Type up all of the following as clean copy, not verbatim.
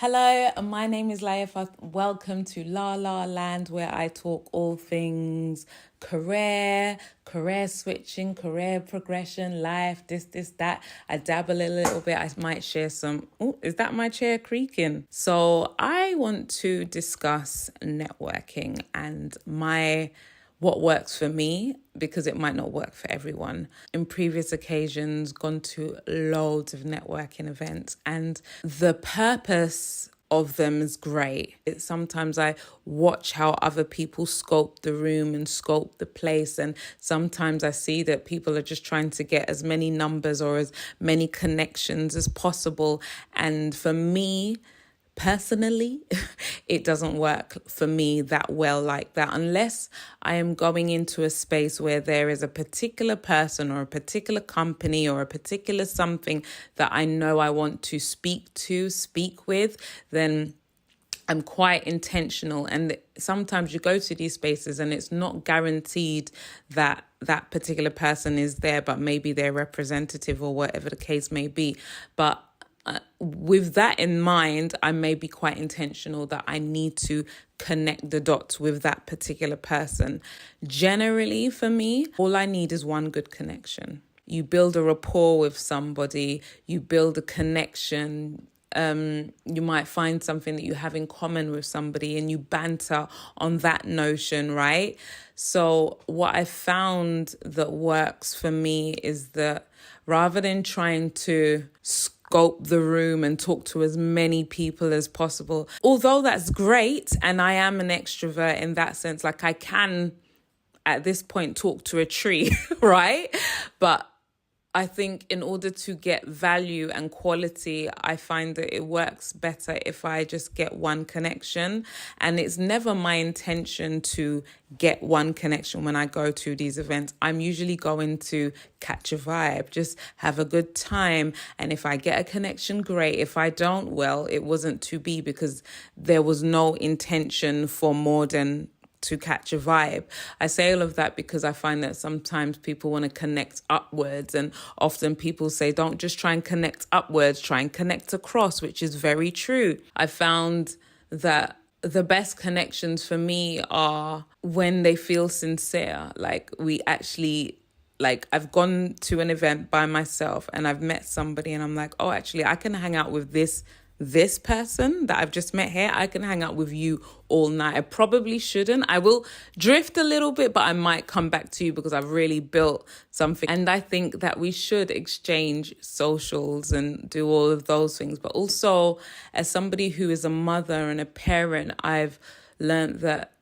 Hello, my name is Laifa. Welcome to La La Land, where I talk all things career switching, career progression, life, this, that. I dabble a little bit. I might share some. Oh, is that my chair creaking? So I want to discuss networking and what works for me because it might not work for everyone. In previous occasions, gone to loads of networking events, and the purpose of them is great. Sometimes I watch how other people scope the room and scope the place, and sometimes I see that people are just trying to get as many numbers or as many connections as possible. And for me, personally, it doesn't work for me that well like that unless I am going into a space where there is a particular person or a particular company or a particular something that I know I want to speak with, then I'm quite intentional. And sometimes you go to these spaces and it's not guaranteed that that particular person is there, but maybe they're representative or whatever the case may be. But with that in mind, I may be quite intentional that I need to connect the dots with that particular person. Generally, for me, all I need is one good connection. You build a rapport with somebody, you build a connection. You might find something that you have in common with somebody and you banter on that notion, right? So what I found that works for me is that rather than trying to scope the room and talk to as many people as possible, although that's great, and I am an extrovert in that sense, like I can at this point talk to a tree, right? But I think in order to get value and quality, I find that it works better if I just get one connection. And it's never my intention to get one connection when I go to these events. I'm usually going to catch a vibe, just have a good time. And if I get a connection, great. If I don't, well, it wasn't to be because there was no intention for more than to catch a vibe. I say all of that because I find that sometimes people want to connect upwards, and often people say, don't just try and connect upwards, try and connect across, which is very true. I found that the best connections for me are when they feel sincere. I've gone to an event by myself and I've met somebody and I'm like, oh, actually, I can hang out with this person that I've just met here. I can hang out with you all night. I probably shouldn't. I will drift a little bit, but I might come back to you because I've really built something. And I think that we should exchange socials and do all of those things. But also, as somebody who is a mother and a parent, I've learned that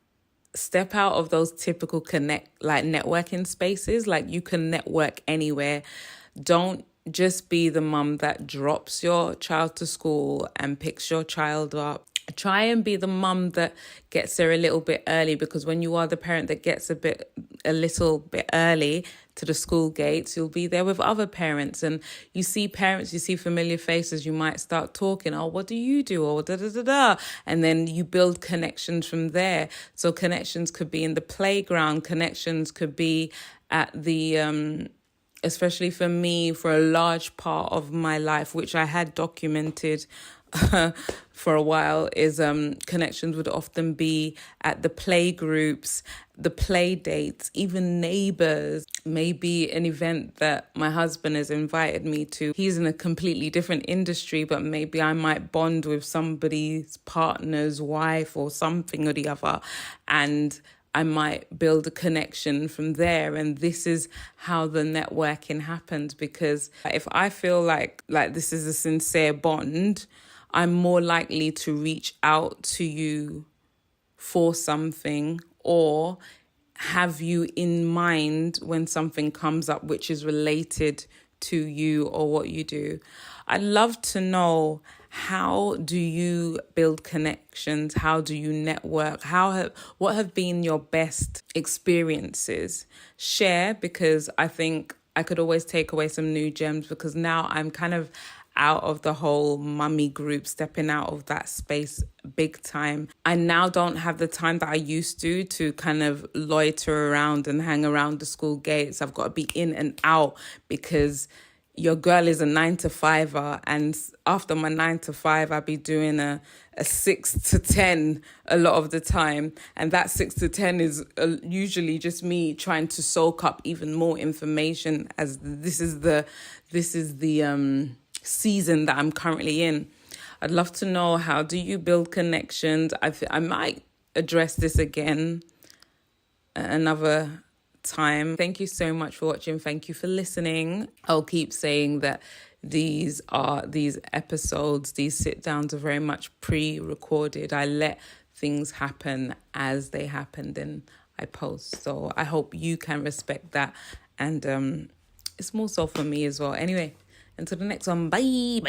step out of those typical networking spaces. Like, you can network anywhere. Don't just be the mum that drops your child to school and picks your child up. Try and be the mum that gets there a little bit early, because when you are the parent that gets a little bit early to the school gates, you'll be there with other parents, and you see familiar faces. You might start talking, oh, what do you do? Or da da da da. And then you build connections from there. So connections could be in the playground, connections could be at the especially for me, for a large part of my life, which I had documented for a while, is connections would often be at the play groups, the play dates, even neighbors. Maybe an event that my husband has invited me to. He's in a completely different industry, but maybe I might bond with somebody's partner's wife or something or the other, and I might build a connection from there. And this is how the networking happens, because if I feel like this is a sincere bond, I'm more likely to reach out to you for something or have you in mind when something comes up which is related to you or what you do. I'd love to know, how do you build connections? How do you network? What have been your best experiences? Share, because I think I could always take away some new gems, because now I'm kind of out of the whole mummy group, stepping out of that space big time. I now don't have the time that I used to kind of loiter around and hang around the school gates. I've got to be in and out because your girl is a 9 to 5er, and after my 9 to 5, I'll be doing a 6 to 10 a lot of the time, and that 6 to 10 is usually just me trying to soak up even more information, as this is the season that I'm currently in. I'd love to know, how do you build connections? I might address this again another time. Thank you so much for watching. Thank you for listening. I'll keep saying that these episodes, these sit downs are very much pre-recorded. I let things happen as they happen, then I post. So I hope you can respect that, and it's more so for me as well. Anyway, until the next one, bye.